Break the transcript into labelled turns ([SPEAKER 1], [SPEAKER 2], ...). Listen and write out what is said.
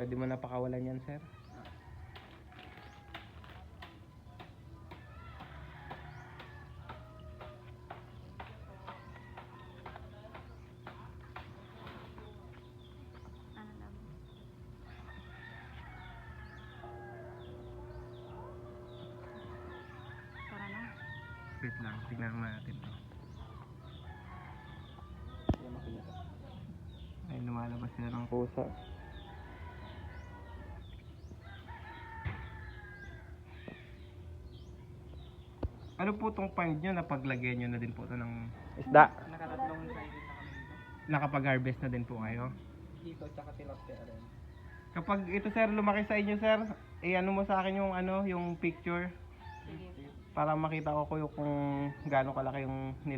[SPEAKER 1] Pwede mo na pakawalan yan, sir.
[SPEAKER 2] Tara na.
[SPEAKER 1] Wait lang, tignan natin to. Ay, lumalabas sila ng pusa. Ano po tong pond nyo na paglagyan nyo na din po ito ng isda?
[SPEAKER 3] Nakatatlong sided na kami dito.
[SPEAKER 1] Nakapag-harvest na din po kayo?
[SPEAKER 3] Dito, tsaka tilapia rin.
[SPEAKER 1] Kapag ito sir, lumaki sa inyo sir, ano mo sa akin yung yung picture
[SPEAKER 2] Sige.
[SPEAKER 1] para makita ko kung gaano kalaki yung nila.